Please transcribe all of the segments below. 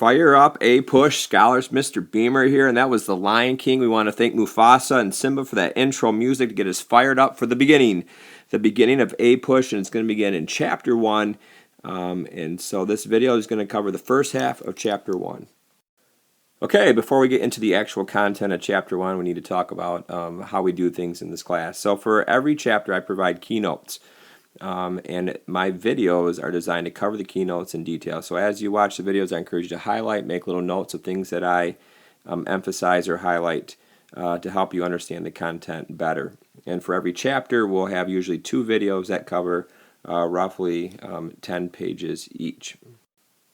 Fire up, A push, scholars, Mr. Beamer here, and that was The Lion King. We want to thank Mufasa and Simba for that intro music to get us fired up for the beginning of A push, and it's going to begin in Chapter 1. And so this video is going to cover the first half of Chapter 1. Okay, before we get into the actual content of Chapter 1, we need to talk about how we do things in this class. So for every chapter, I provide keynotes. And my videos are designed to cover the keynotes in detail. So as you watch the videos, I encourage you to highlight, make little notes of things that I emphasize or highlight to help you understand the content better. And for every chapter, we'll have usually 2 videos that cover roughly 10 pages each.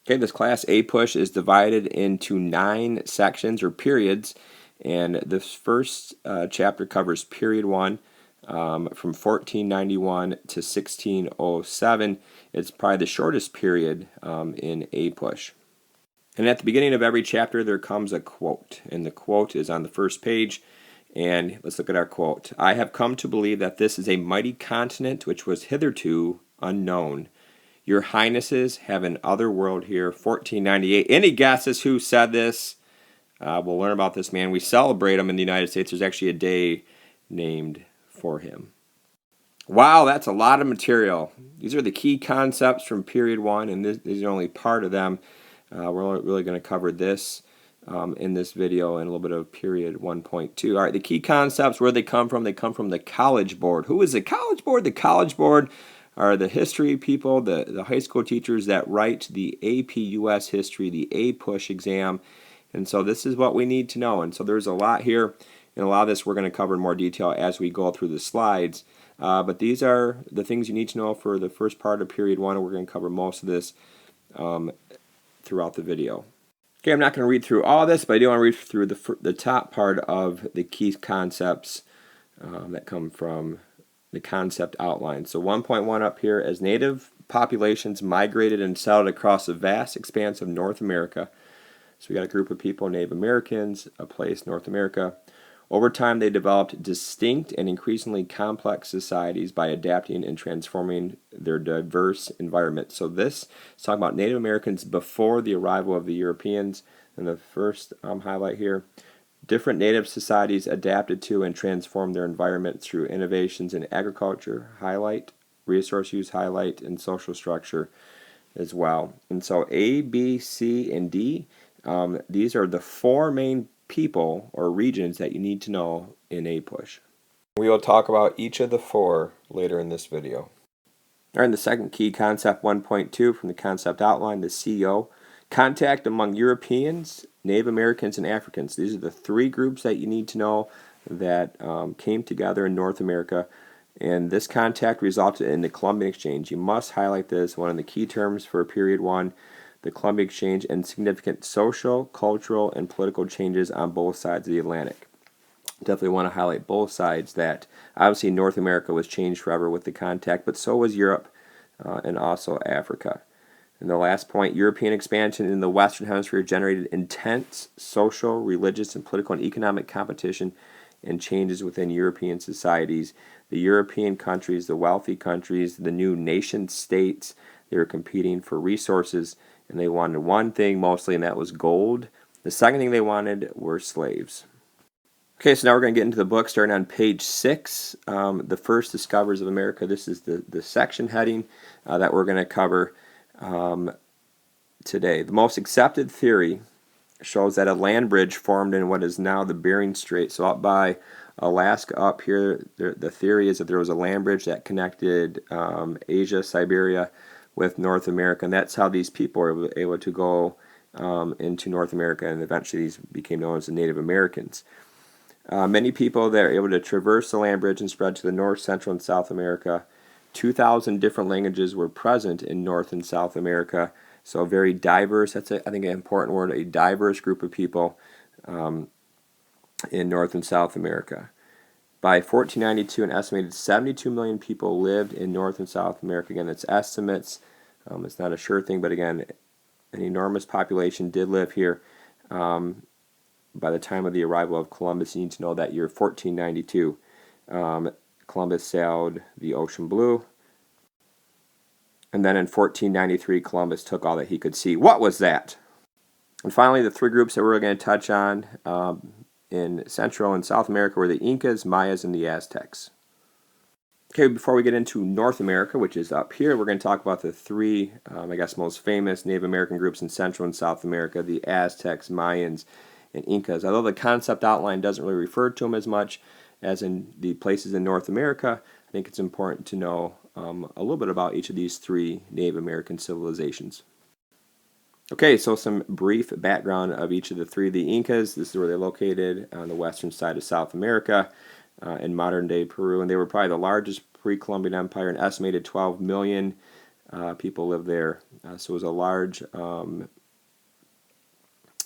Okay, this class A push is divided into 9 sections or periods, and this first chapter covers period 1. From 1491 to 1607. It's probably the shortest period in A push. And at the beginning of every chapter there comes a quote, and the quote is on the first page. And let's look at our quote. "I have come to believe that this is a mighty continent which was hitherto unknown. Your Highnesses have an other world here." 1498. Any guesses who said this? We'll learn about this man. We celebrate him in the United States. There's actually a day named for him. Wow, that's a lot of material. These are the key concepts from period 1, and these are only part of them. We're really going to cover this in this video and a little bit of period 1.2. All right, the key concepts, where they come from the College Board. Who is the College Board? The College Board are the history people, the high school teachers that write the AP US History, the A push exam. And so this is what we need to know. And so there's a lot here. And a lot of this we're going to cover in more detail as we go through the slides. But these are the things you need to know for the first part of period 1. And we're going to cover most of this throughout the video. Okay, I'm not going to read through all this, but I do want to read through the top part of the key concepts that come from the concept outline. So 1.1 up here: as native populations migrated and settled across a vast expanse of North America. So we got a group of people, Native Americans, a place, North America. Over time, they developed distinct and increasingly complex societies by adapting and transforming their diverse environment. So this is talking about Native Americans before the arrival of the Europeans. And the first highlight here: different native societies adapted to and transformed their environment through innovations in agriculture, highlight, resource use, highlight, and social structure as well. And so A, B, C, and D, these are the 4 main people or regions that you need to know in A push. We will talk about each of the 4 later in this video. All right, and the second key concept, 1.2 from the concept outline, the CO: contact among Europeans, Native Americans, and Africans. These are the 3 groups that you need to know that came together in North America, and this contact resulted in the Columbian Exchange. You must highlight this, one of the key terms for period 1. The Columbian Exchange, and significant social, cultural, and political changes on both sides of the Atlantic. Definitely want to highlight both sides. That obviously North America was changed forever with the contact, but so was Europe and also Africa. And the last point: European expansion in the Western Hemisphere generated intense social, religious, and political and economic competition and changes within European societies. The European countries, the wealthy countries, the new nation states, they were competing for resources. And they wanted one thing mostly, and that was gold. The second thing they wanted were slaves. Okay, so now we're going to get into the book, starting on page 6. The first discoverers of America. This is the section heading that we're going to cover today. The most accepted theory shows that a land bridge formed in what is now the Bering Strait. So up by Alaska up here, the theory is that there was a land bridge that connected Asia, Siberia, with North America, and that's how these people were able to go into North America, and eventually these became known as the Native Americans. Many people that are able to traverse the land bridge and spread to the North, Central, and South America. 2,000 different languages were present in North and South America, so very diverse. That's, I think, an important word, a diverse group of people in North and South America. By 1492, an estimated 72 million people lived in North and South America. Again, it's estimates. It's not a sure thing, but again, an enormous population did live here. By the time of the arrival of Columbus, you need to know that year 1492, Columbus sailed the ocean blue. And then in 1493, Columbus took all that he could see. What was that? And finally, the three groups that we're going to touch on in Central and South America were the Incas, Mayas, and the Aztecs. Okay, before we get into North America, which is up here, we're going to talk about the three, most famous Native American groups in Central and South America, the Aztecs, Mayans, and Incas. Although the concept outline doesn't really refer to them as much as in the places in North America, I think it's important to know a little bit about each of these three Native American civilizations. Okay, so some brief background of each of the three. The Incas, this is where they're located on the western side of South America in modern-day Peru, and they were probably the largest pre-Columbian Empire. An estimated 12 million people lived there, so it was a large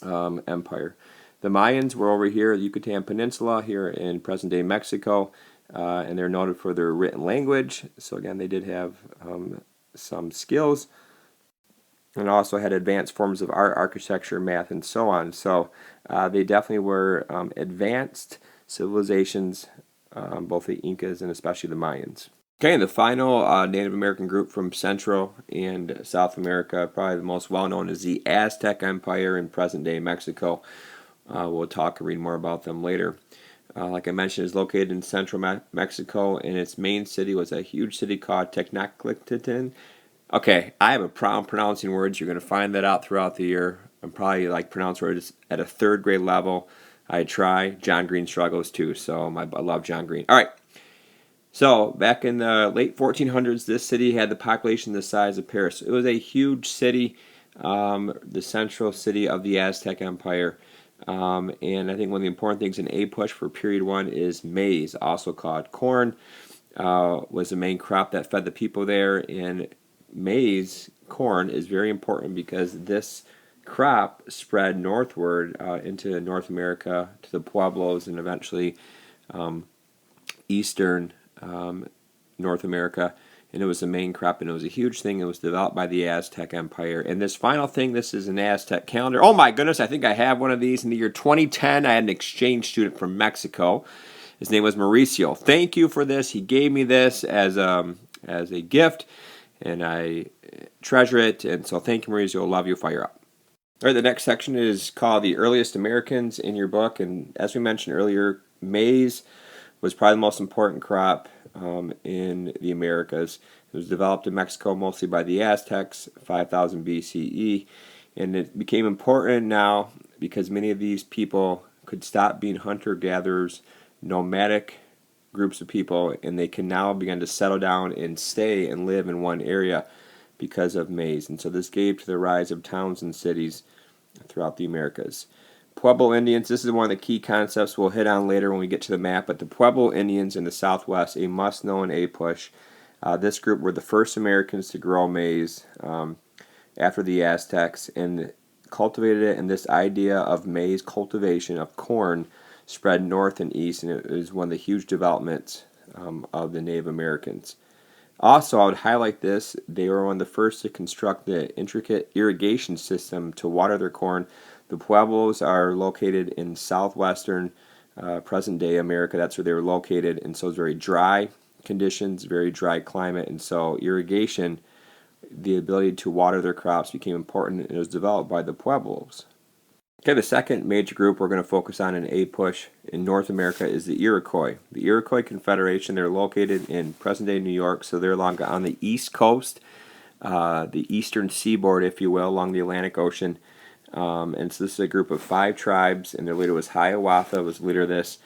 empire. The Mayans were over here, the Yucatan Peninsula, here in present-day Mexico, and they're noted for their written language. So again, they did have some skills, and also had advanced forms of art, architecture, math, and so on. So they definitely were advanced civilizations, both the Incas and especially the Mayans. Okay, and the final Native American group from Central and South America, probably the most well-known, is the Aztec Empire in present-day Mexico. We'll talk and read more about them later. Like I mentioned, it's located in central Mexico, and its main city was a huge city called Tenochtitlan. Okay, I have a problem pronouncing words. You're going to find that out throughout the year. I'm probably pronounce words at a third grade level. I try. John Green struggles too, so I love John Green. All right. So back in the late 1400s, this city had the population the size of Paris. It was a huge city, the central city of the Aztec Empire. And I think one of the important things in APUSH for period 1 is maize, also called corn, was the main crop that fed the people there. And maize, corn, is very important because this crop spread northward into North America to the Pueblos and eventually eastern North America. And it was the main crop, and it was a huge thing. It was developed by the Aztec Empire. And this final thing, this is an Aztec calendar. Oh my goodness, I think I have one of these. In the year 2010, I had an exchange student from Mexico. His name was Mauricio. Thank you for this. He gave me this as a gift, and I treasure it. And so thank you, Mauricio. Love you. Fire up. All right, the next section is called The Earliest Americans in your book. And as we mentioned earlier, maize was probably the most important crop in the Americas. It was developed in Mexico mostly by the Aztecs, 5000 BCE, and it became important now because many of these people could stop being hunter-gatherers, nomadic groups of people, and they can now begin to settle down and stay and live in one area because of maize. And so this gave to the rise of towns and cities throughout the Americas. Pueblo Indians, this is one of the key concepts we'll hit on later when we get to the map, but the Pueblo Indians in the Southwest, a must-know in APUSH. This group were the first Americans to grow maize after the Aztecs and cultivated it, and this idea of maize cultivation, of corn, spread north and east, and it was one of the huge developments of the Native Americans. Also, I would highlight this, they were one of the first to construct the intricate irrigation system to water their corn. The Pueblos are located in southwestern present-day America. That's where they were located, and so it's very dry conditions, very dry climate, and so irrigation, the ability to water their crops, became important, and it was developed by the Pueblos. Okay, the second major group we're going to focus on in APUSH in North America is the Iroquois. The Iroquois Confederation, they're located in present-day New York, so they're along on the east coast, the eastern seaboard, if you will, along the Atlantic Ocean. And so this is a group of 5 tribes, and their leader was Hiawatha, was the leader of this.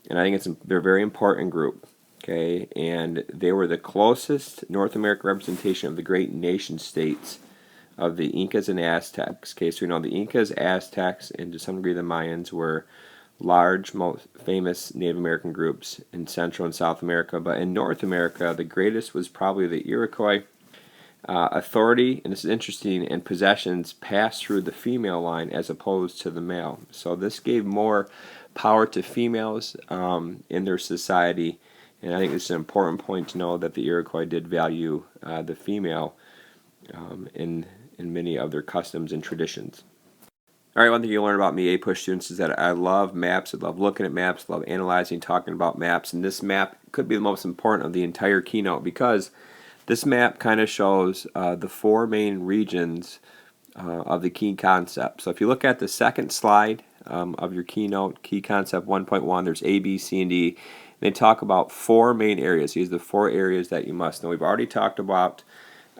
And I think they're a very important group, okay? And they were the closest North American representation of the great nation states of the Incas and Aztecs. Okay, so we know the Incas, Aztecs, and to some degree the Mayans were large, most famous Native American groups in Central and South America. But in North America, the greatest was probably the Iroquois. Authority, and this is interesting, and possessions passed through the female line as opposed to the male. So this gave more power to females in their society, and I think this is an important point to know that the Iroquois did value the female in many of their customs and traditions. All right, one thing you learn about me, APUSH students, is that I love maps. I love looking at maps, love analyzing, talking about maps, and this map could be the most important of the entire keynote because this map kind of shows the 4 main regions of the key concept. So if you look at the second slide of your keynote, key concept 1.1, there's A, B, C, and D. They talk about 4 main areas. These are the 4 areas that you must know. We've already talked about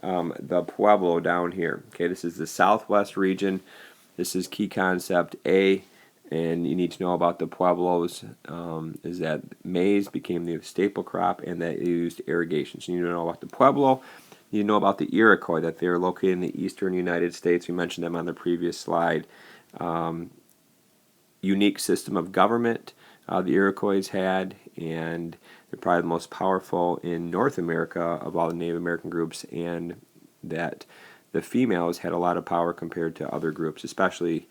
the Pueblo down here. Okay, this is the southwest region. This is key concept A, and you need to know about the Pueblos is that maize became the staple crop and that it used irrigation. So you need to know about the Pueblo. You know about the Iroquois, that they are located in the eastern United States. We mentioned them on the previous slide. Unique system of government the Iroquois had, and they're probably the most powerful in North America of all the Native American groups, and that the females had a lot of power compared to other groups, especially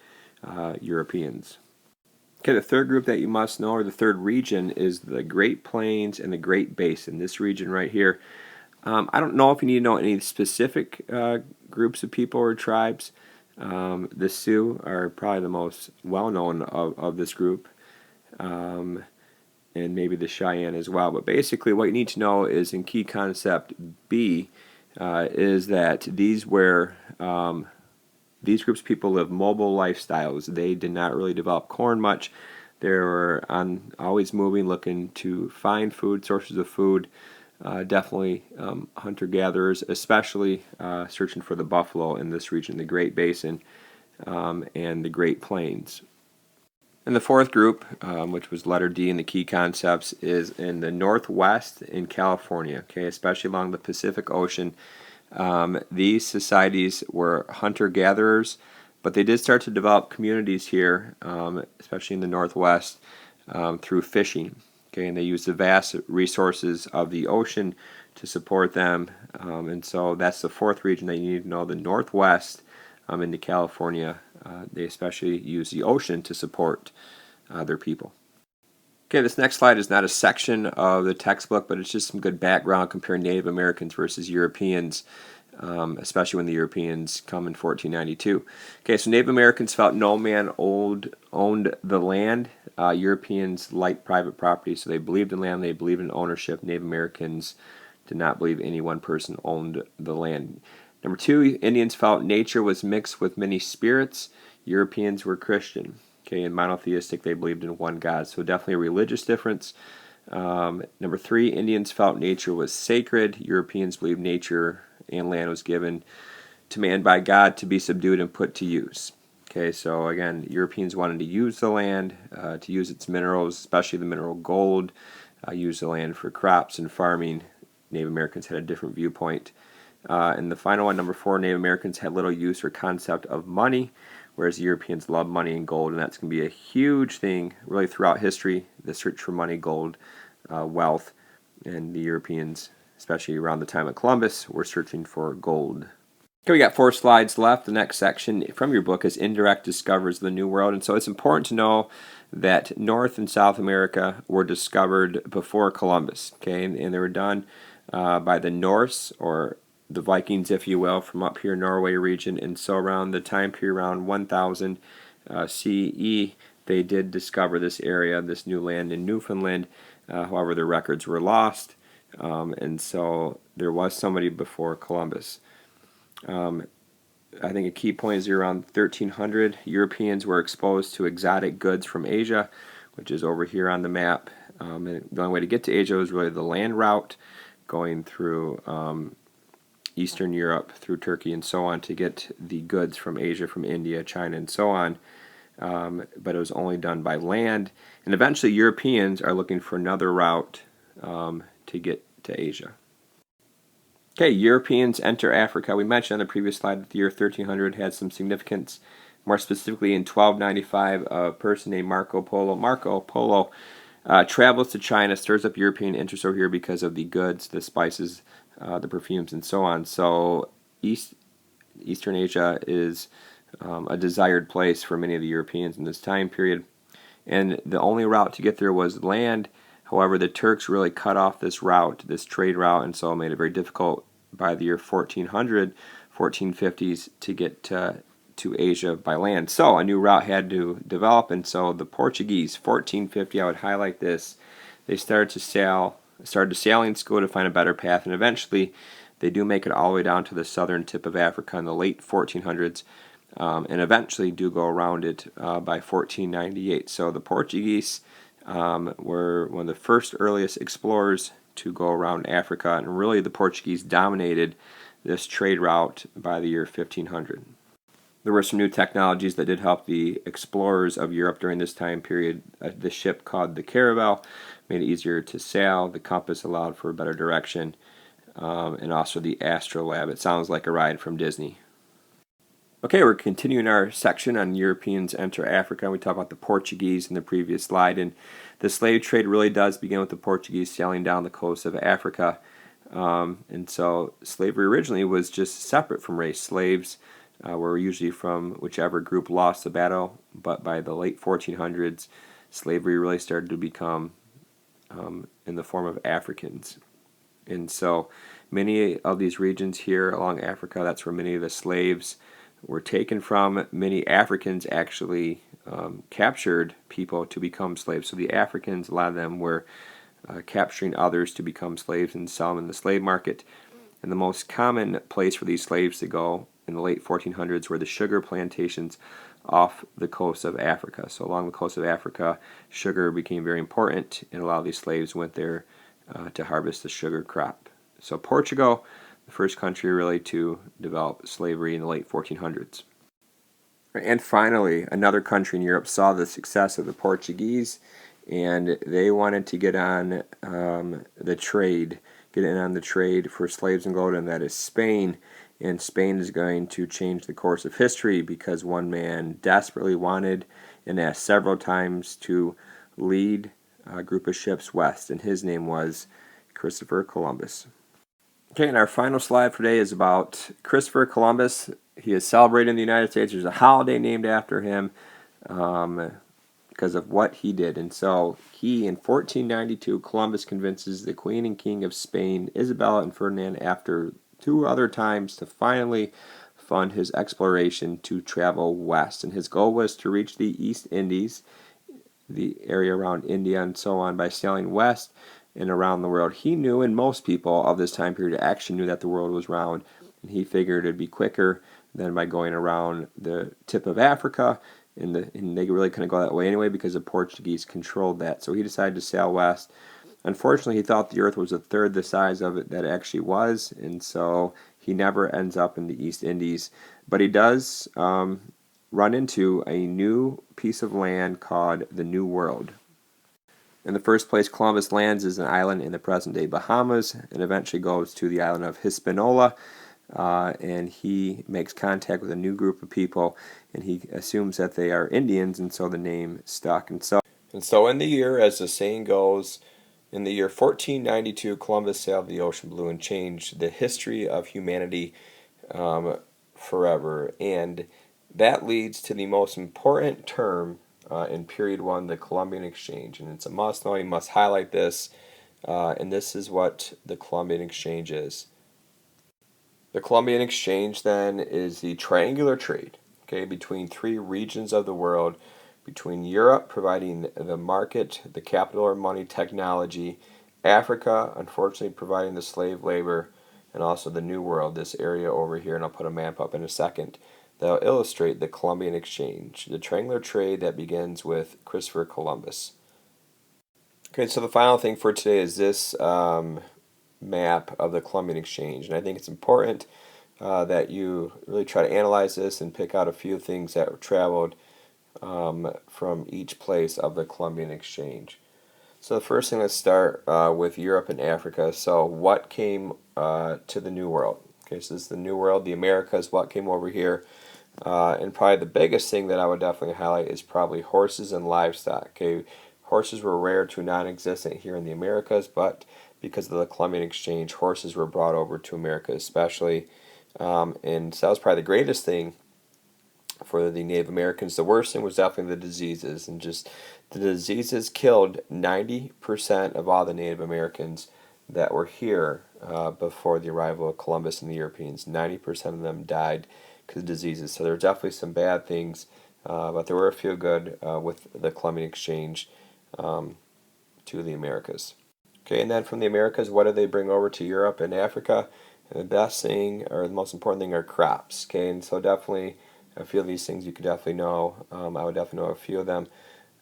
Europeans. Okay, the third group that you must know, or the third region, is the Great Plains and the Great Basin. This region right here. I don't know if you need to know any specific groups of people or tribes. The Sioux are probably the most well-known of this group, and maybe the Cheyenne as well. But basically what you need to know is in key concept B is that these groups of people live mobile lifestyles. They did not really develop corn much. They were always moving, looking to find food, sources of food. Definitely hunter-gatherers, especially searching for the buffalo in this region, the Great Basin and the Great Plains. And the fourth group, which was letter D in the key concepts, is in the Northwest in California, okay, especially along the Pacific Ocean. These societies were hunter-gatherers, but they did start to develop communities here, especially in the Northwest, through fishing. Okay, and they use the vast resources of the ocean to support them, and so that's the fourth region that you need to know, the Northwest into California. They especially use the ocean to support their people. Okay, this next slide is not a section of the textbook, but it's just some good background comparing Native Americans versus Europeans, especially when the Europeans come in 1492. Okay, so Native Americans felt no man owned the land. Europeans liked private property, so they believed in land, they believed in ownership. Native Americans did not believe any one person owned the land. Number 2, Indians felt nature was mixed with many spirits. Europeans were Christian. Okay, and monotheistic, they believed in one God, so definitely a religious difference. Number 3, Indians felt nature was sacred. Europeans believed nature and land was given to man by God to be subdued and put to use. Okay, so again, Europeans wanted to use the land, to use its minerals, especially the mineral gold, use the land for crops and farming. Native Americans had a different viewpoint. And the final one, number 4, Native Americans had little use or concept of money, whereas Europeans love money and gold, and that's going to be a huge thing really throughout history, the search for money, gold, wealth, and the Europeans, especially around the time of Columbus, were searching for gold. Okay, we got 4 slides left. The next section from your book is Indirect Discoveries of the New World, and so it's important to know that North and South America were discovered before Columbus, okay, and they were done by the Norse, or the Vikings, if you will, from up here Norway region, and so around the time period around 1000 CE, they did discover this area, this new land in Newfoundland. However, their records were lost, and so there was somebody before Columbus. I think a key point is around 1300, Europeans were exposed to exotic goods from Asia, which is over here on the map. And the only way to get to Asia was really the land route, going through Eastern Europe, through Turkey and so on, to get the goods from Asia, from India, China, and so on. But it was only done by land. And eventually Europeans are looking for another route to get to Asia. Okay, Europeans enter Africa. We mentioned on the previous slide that the year 1300 had some significance. More specifically, in 1295, a person named Marco Polo travels to China, stirs up European interest over here because of the goods, the spices, the perfumes, and so on. So Eastern Asia is a desired place for many of the Europeans in this time period. And the only route to get there was land. However, the Turks really cut off this route, this trade route, and so it made it very difficult by the year 1400, 1450s to get to Asia by land. So a new route had to develop, and so the Portuguese, 1450, I would highlight this, they started a sailing school to find a better path, and eventually they do make it all the way down to the southern tip of Africa in the late 1400s. and eventually do go around it by 1498. So the Portuguese were one of the first earliest explorers to go around Africa, and really the Portuguese dominated this trade route by the year 1500. There were some new technologies that did help the explorers of Europe during this time period. The ship called the caravel made it easier to sail. The compass allowed for better direction, and also the astrolabe. It sounds like a ride from Disney. Okay, we're continuing our section on Europeans enter Africa. We talked about the Portuguese in the previous slide, and the slave trade really does begin with the Portuguese sailing down the coast of Africa. And so slavery originally was just separate from race. Slaves were usually from whichever group lost the battle, but by the late 1400s, slavery really started to become in the form of Africans. And so many of these regions here along Africa, that's where many of the slaves were taken from. Many Africans actually captured people to become slaves. So the Africans, a lot of them were capturing others to become slaves and sell them in the slave market. And the most common place for these slaves to go in the late 1400s were the sugar plantations off the coast of Africa. So along the coast of Africa, sugar became very important, and a lot of these slaves went there to harvest the sugar crop. So Portugal, the first country really to develop slavery in the late 1400s. And finally, another country in Europe saw the success of the Portuguese, and they wanted to get on the trade, get in on the trade for slaves and gold, and that is Spain. And Spain is going to change the course of history because one man desperately wanted and asked several times to lead a group of ships west, and his name was Christopher Columbus. Okay, and our final slide for today is about Christopher Columbus. He is celebrated in the United States. There's a holiday named after him because of what he did. And so he, in 1492, Columbus convinces the Queen and King of Spain, Isabella and Ferdinand, after 2 other times to finally fund his exploration to travel west. And his goal was to reach the East Indies, the area around India and so on, by sailing west and around the world. He knew, and most people of this time period actually knew, that the world was round, and he figured it'd be quicker than by going around the tip of Africa, and they really couldn't go that way anyway because the Portuguese controlled that. So he decided to sail west. Unfortunately, he thought the Earth was a third the size of it that it actually was, and so he never ends up in the East Indies. But he does run into a new piece of land called the New World. In the first place Columbus lands is an island in the present-day Bahamas, and eventually goes to the island of Hispaniola, and he makes contact with a new group of people, and he assumes that they are Indians, and so the name stuck. And so in the year, as the saying goes, in the year 1492, Columbus sailed the ocean blue and changed the history of humanity forever. And that leads to the most important term in period 1, the Columbian Exchange. And it's a must know, you must highlight this, and this is what the Columbian Exchange is. The Columbian Exchange then is the triangular trade, okay, between 3 regions of the world, between Europe providing the market, the capital or money, technology, Africa unfortunately providing the slave labor, and also the New World, this area over here, and I'll put a map up in a second, that'll illustrate the Columbian Exchange, the triangular trade that begins with Christopher Columbus. Okay, so the final thing for today is this map of the Columbian Exchange, and I think it's important that you really try to analyze this and pick out a few things that were traveled from each place of the Columbian Exchange. So the first thing, let's start with Europe and Africa. So what came to the New World? Okay, so this is the New World, the Americas, what came over here. And probably the biggest thing that I would definitely highlight is probably horses and livestock. Okay, horses were rare to non-existent here in the Americas, but because of the Columbian Exchange, horses were brought over to America especially. And so that was probably the greatest thing for the Native Americans. The worst thing was definitely the diseases, and just the diseases killed 90% of all the Native Americans that were here before the arrival of Columbus and the Europeans. 90% of them died because of diseases. So there were definitely some bad things, but there were a few good with the Columbian Exchange to the Americas. Okay, and then from the Americas, what did they bring over to Europe and Africa? And the best thing, or the most important thing, are crops. Okay, and so definitely a few of these things you could definitely know. I would definitely know a few of them.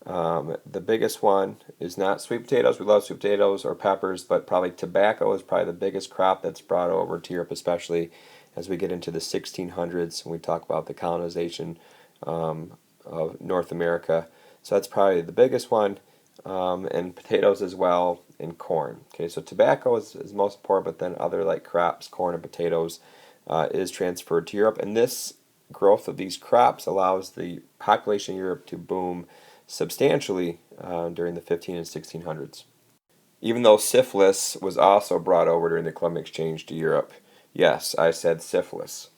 The biggest one is not sweet potatoes. We love sweet potatoes or peppers, but probably tobacco is probably the biggest crop that's brought over to Europe, especially as we get into the 1600s and we talk about the colonization of North America. So that's probably the biggest one, and potatoes as well, and corn. Okay, so tobacco is most important, but then other like crops, corn and potatoes, is transferred to Europe, and this growth of these crops allows the population of Europe to boom substantially during the 15 and 1600s. Even though syphilis was also brought over during the Columbian Exchange to Europe. Yes, I said syphilis.